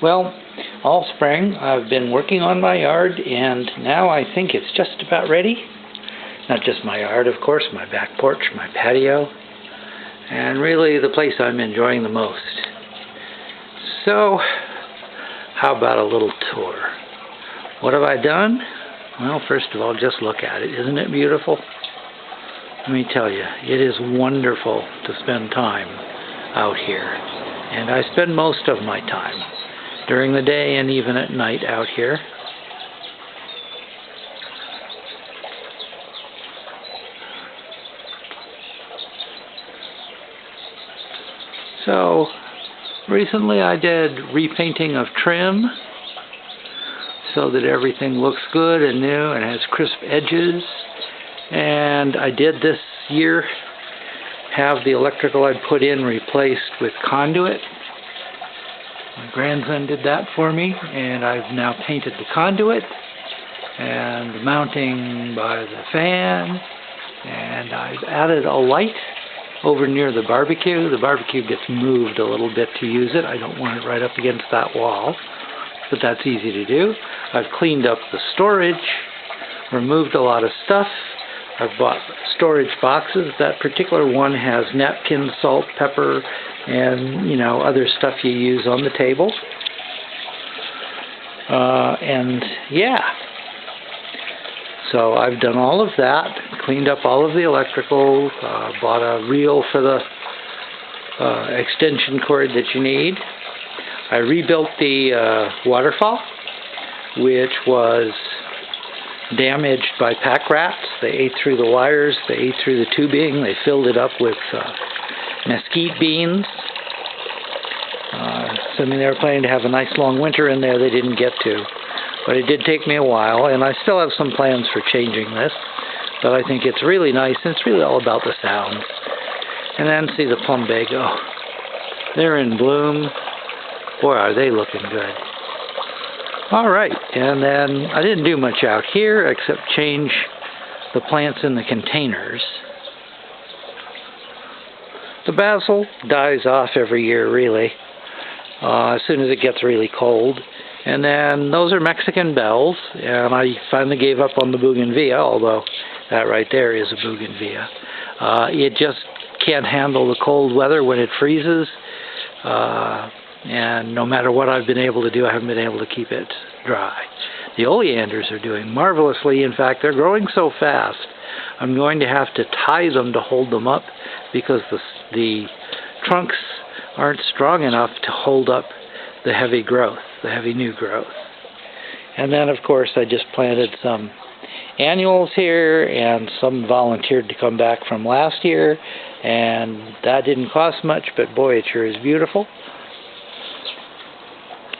Well, all spring I've been working on my yard, and now I think it's just about ready. Not just my yard, of course, my back porch, my patio, and really the place I'm enjoying the most. So, how about a little tour? What have I done? Well, first of all, just look at it. Isn't it beautiful? Let me tell you, it is wonderful to spend time out here. And I spend most of my time during the day and even at night out here. So, recently I did repainting of trim so that everything looks good and new and has crisp edges. And I did this year have the electrical I'd put in replaced with conduit. My grandson did that for me, and I've now painted the conduit and the mounting by the fan, and I've added a light over near the barbecue. The barbecue gets moved a little bit to use it. I don't want it right up against that wall, but that's easy to do. I've cleaned up the storage, removed a lot of stuff. I've bought storage boxes. That particular one has napkins, salt, pepper, and, other stuff you use on the table. And yeah. So I've done all of that, cleaned up all of the electrical, bought a reel for the extension cord that you need. I rebuilt the waterfall, which was damaged by pack rats. They ate through the wires, they ate through the tubing, they filled it up with mesquite beans. Assuming they were planning to have a nice long winter in there, they didn't get to. But it did take me a while, and I still have some plans for changing this. But I think it's really nice, and it's really all about the sounds. And then see the plumbago. They're in bloom. Boy, are they looking good. Alright, and then I didn't do much out here except change the plants in the containers. The basil dies off every year, really, as soon as it gets really cold. And then those are Mexican bells, and I finally gave up on the bougainvillea, although that right there is a bougainvillea. It just can't handle the cold weather when it freezes. And no matter what I've been able to do, I haven't been able to keep it dry. The oleanders are doing marvelously. In fact, they're growing so fast, I'm going to have to tie them to hold them up because the trunks aren't strong enough to hold up the heavy growth, the heavy new growth. And then, of course, I just planted some annuals here, and some volunteered to come back from last year, and that didn't cost much, but boy, it sure is beautiful.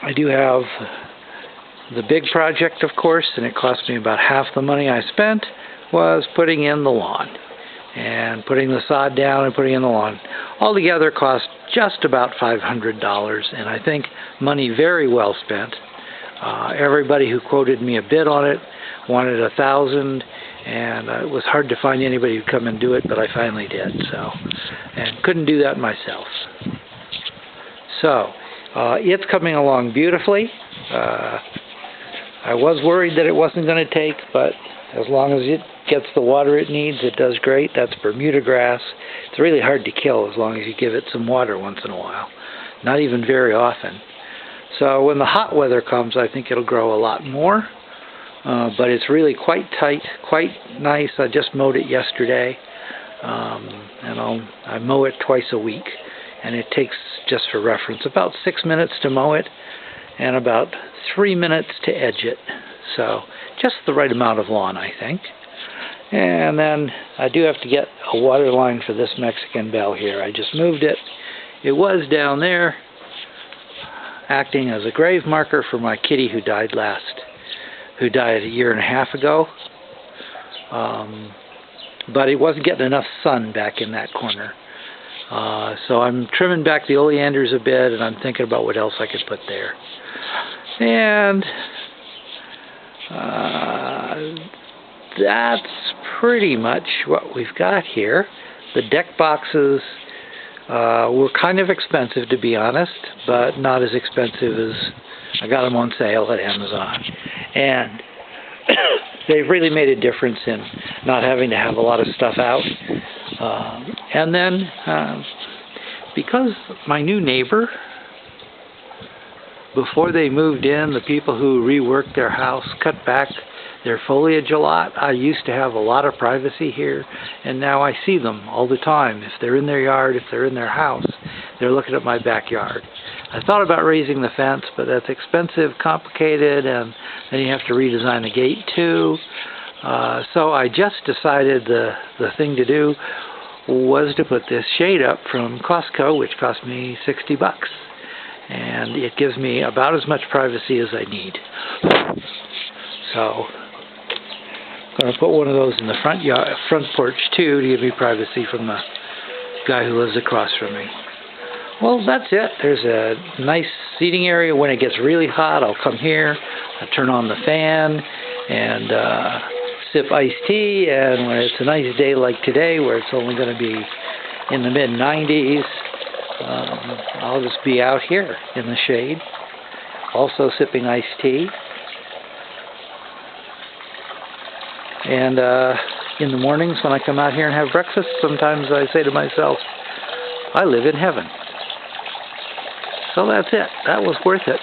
I do have the big project, of course, and it cost me about half the money I spent, was putting in the lawn. And putting the sod down and putting in the lawn. Altogether cost just about $500, and I think money very well spent. Everybody who quoted me a bid on it wanted $1,000, and it was hard to find anybody who'd come and do it, but I finally did. And couldn't do that myself. So, it's coming along beautifully. I was worried that it wasn't going to take, but as long as it gets the water it needs, it does great. That's Bermuda grass. It's really hard to kill as long as you give it some water once in a while. Not even very often. So when the hot weather comes, I think it'll grow a lot more. But it's really quite tight, quite nice. I just mowed it yesterday. And I mow it twice a week. And it takes, just for reference, about 6 minutes to mow it and about 3 minutes to edge it. So just the right amount of lawn, I think. And then I do have to get a water line for this Mexican bell here. I just moved it. It was down there acting as a grave marker for my kitty who died a year and a half ago. But it wasn't getting enough sun back in that corner. So I'm trimming back the oleanders a bit, and I'm thinking about what else I could put there. And that's pretty much what we've got here. The deck boxes Were kind of expensive, to be honest, but not as expensive as I got them on sale at Amazon. And they've really made a difference in not having to have a lot of stuff out. And then, because my new neighbor, before they moved in, the people who reworked their house cut back their foliage a lot. I used to have a lot of privacy here, and now I see them all the time. If they're in their yard, if they're in their house, they're looking at my backyard. I thought about raising the fence, but that's expensive, complicated, and then you have to redesign the gate too. So I just decided the thing to do was to put this shade up from Costco, which cost me $60. And it gives me about as much privacy as I need. So I'm going to put one of those in the front porch too, to give me privacy from the guy who lives across from me. Well, that's it. There's a nice seating area. When it gets really hot, I'll come here, I'll turn on the fan, and sip iced tea. And when it's a nice day like today, where it's only going to be in the mid-90s, I'll just be out here in the shade, also sipping iced tea. And in the mornings when I come out here and have breakfast, sometimes I say to myself, I live in heaven. So that's it. That was worth it.